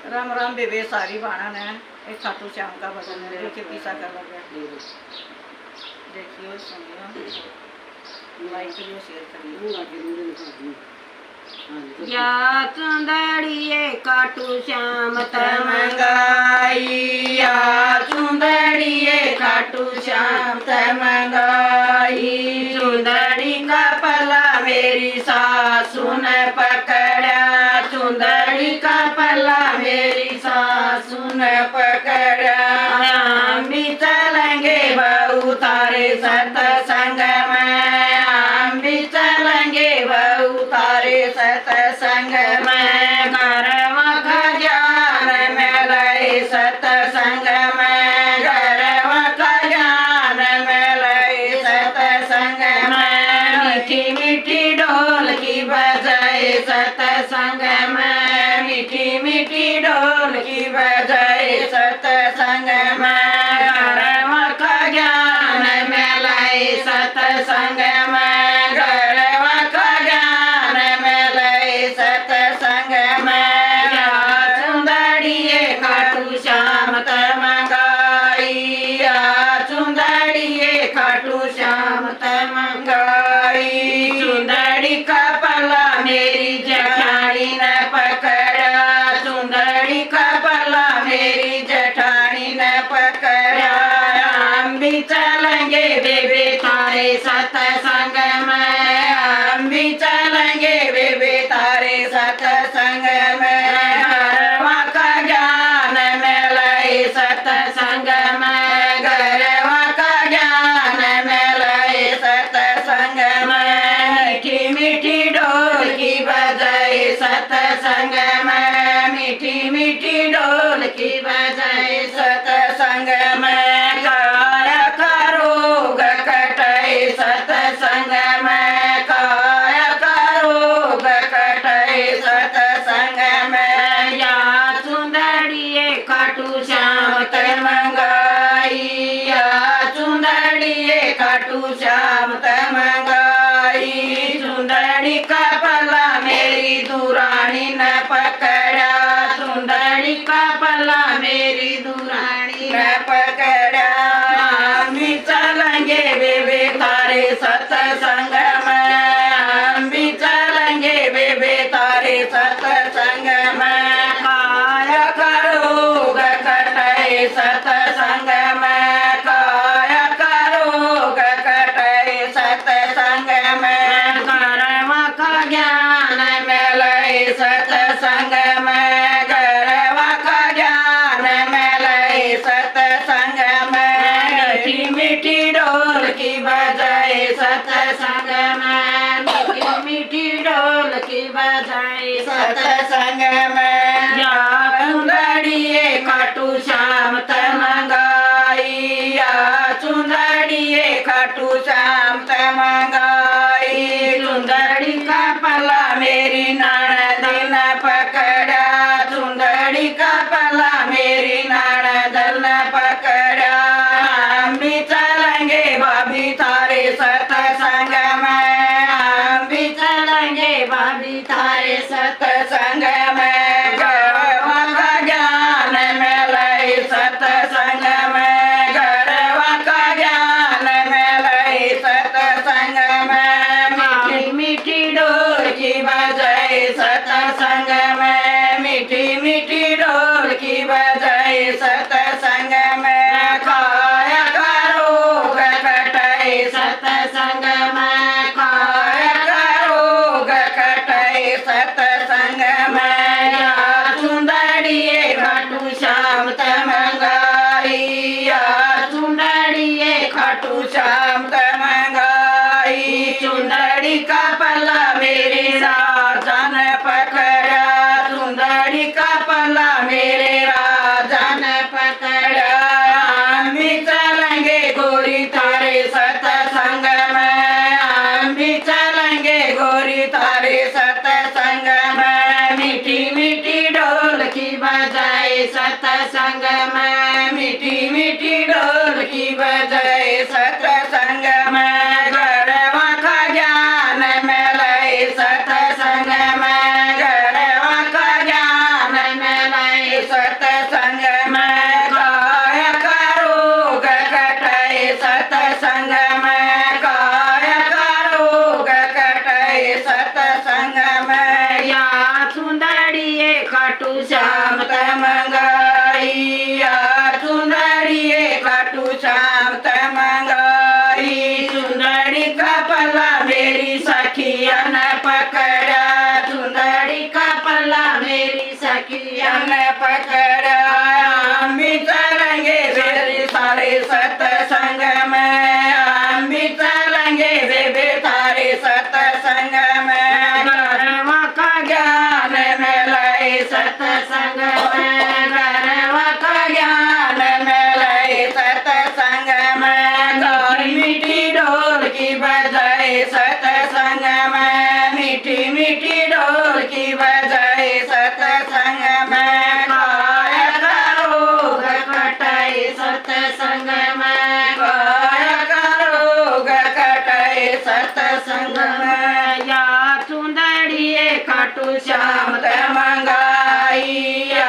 राम राम बेबे सारी बाणा ने एक खाटू श्याम का भजन है जो कि पीसा कर लगे। देखियो सुनियो, लाइक करियो, शेयर करियो। या चुंदड़िए खाटू श्याम तमंगाई, या चुंदड़िए खाटू श्याम तमंगाई। चुंदड़ी का पला मेरी सासू ने पकड़ा, चुंदड़ी का पला मेरी सासू ने पकड़ा। हम भी चलेंगे बहू तारे सत्संग में, हम भी चलेंगे बहू तारे सत्संग में। घरवा का ज्ञान मिले सत्संग में, घरवा का ज्ञान मिले सत्संग में। मीठी मीठी ढोल की बजाए सत्संग में, मीठी मीठी ढोल की बजाए सत्संग में। घरवा का ज्ञान मिले सत्संग में, घरवा का ज्ञान मिले सत्संग में। या चुंदड़िए खाटू श्याम तमंगाई, या चुंदड़िए खाटू श्याम तमंगाई। चुंदड़ी का पला मेरी जेठानी ने पकड़ा, चुंदड़ी का पला मेरी जेठानी ने पकड़ा। हम भी चलेंगे बेबे तारे सत्संग में, हम भी चलेंगे बेबे तारे सत्संग में। घरवा का ज्ञान मिले सत्संग में, घरवा का ज्ञान मिले सत्संग में। मीठी मीठी ढोल की बजाए सत्संग में, मीठी मीठी ढोल की बजाए सत्संग में। काया का रोग कटे सत्संग में, काया का रोग कटे सत्संग में। या चुंदड़िए खाटू श्याम तमंगाई, या चुंदड़िए खाटू श्याम तमंगाई। चुंदड़ी का पला मेरी दुरानी ने पकड़ा, चुंदड़ी का पला मेरी दुरानी ने पकड़ा। हम भी चलेंगे बेबे तारे सत्संग में, हम भी चलेंगे बेबे तारे सत्संग में। काया का रोग कटे सत्संग में, काया का रोग कटे सत्संग में। घरवा का ज्ञान मिले सत्संग में, घरवा का ज्ञान मिले सत्संग में। मीठी मीठी ढोल की बजाए सत्संग में, मीठी मीठी ढोल की बजाए सत्संग में। या चुंदड़िए खाटू श्याम तमंगाई, या चुंदड़िए खाटू श्याम तमंगाई। चुंदड़ी का पला मेरी ननद ने पकड़ा, चुंदड़ी का पला मेरी ननद ने पकड़ा। हम भी चलेंगे भाभी तारे सत्संग में, हम भी चलेंगे भाभी तारे सत्संग में। घरवा का ज्ञान मिले सत्संग में, घरवा का ज्ञान मिले सत्संग में। मीठी मीठी ढोल की बजाए सत्संग में, मीठी मीठी ढोल की बजाए सत्संग में। काया का रोग कटे सत्संग में, काया का रोग कटे सत्संग में। या चुंदड़िए खाटू श्याम तमंगाई, या चुंदड़िए खाटू श्याम तमंगाई। चुंदड़ी का पला मेरी राजा ने पकड़ा, चुंदड़ी का पला मेरे राजा ने पकड़ा। हम भी चलेंगे गोरी तारे सत्संग में, हम भी चलेंगे गोरी तारे सत्संग में। मीठी मीठी ढोल की बजाए सत्संग में, मीठी मीठी ढोल की बजाए सत्संग सतसंग में काया करोग कटाए सतसंग में या सुंदरिये खाटू श्याम तमंगाई या सुंदरिये खाटू श्याम तमंगाई सुंदरी का पल्ला मेरी सखिया न पकड़ा सुंदरी का पल्ला मेरी सखिया न पकड़ा हम भी चलेंगे बेबे सारे सतसंग में हम भी चलेंगे बेबे सारे सतसंग में गरवा का ज्ञान मिलाए सतसंग में गरवा का ज्ञान मिलाए सतसंग में गौर मीठी ढोल की बजाए सतसंग में मीठी मीठी ढोल की बजाए सतसंग में काया करोग कटाए सतसंग में काया करोग कटाए सतसंग में या सुंदरिये खाटू श्याम श्याम तमंगाई या